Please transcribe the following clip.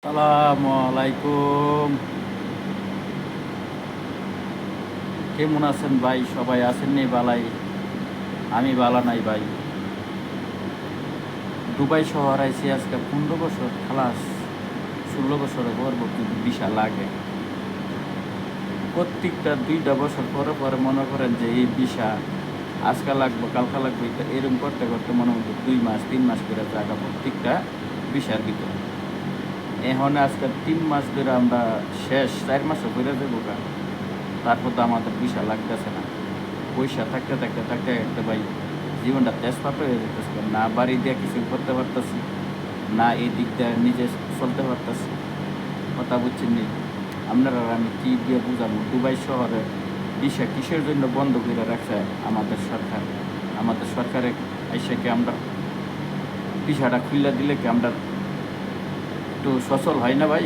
আসসালামু আলাইকুম। কেমন আছেন ভাই? সবাই আছেন নি বালাই? আমি বালা নাই ভাই। দুবাই শহর আইছি আজকে 15 বছর, খালাস 16 বছরে করবো, কিন্তু বিশাল লাগে। প্রত্যেকটা 2টা বছর পরে পরে মনে করেন যে এই বিশা আজকে লাগবে কালকা লাগবে, এরকম করতে করতে মনে হতো 2 মাস 3 মাস করে জায়গা প্রত্যেকটা বিশার ভিতরে। এখন আজকে 3 মাস ধরে আমরা শেষ 4 মাসও করে দেবো গা, তারপর তো আমাদের বিশাল লাগতেছে না। পয়সা থাকতে থাকতে থাকতে থাকতে ভাই জীবনটা তেজপাত হয়ে যেতেছে। না বাড়ি দিয়ে কিছু করতে পারতেছি, না এই দিক দিয়ে নিজে চলতে পারতেছি। কথা বুঝছেন নি? আপনারা আমি কী দিয়ে বুঝাবো? দুবাই শহরে দিশা কিসের জন্য বন্ধ করে রাখছে আমাদের সরকার? আমাদের সরকারে এসে কি আমরা দিশাটা খুলে দিলে কি আমরা একটু সচল হয় না ভাই?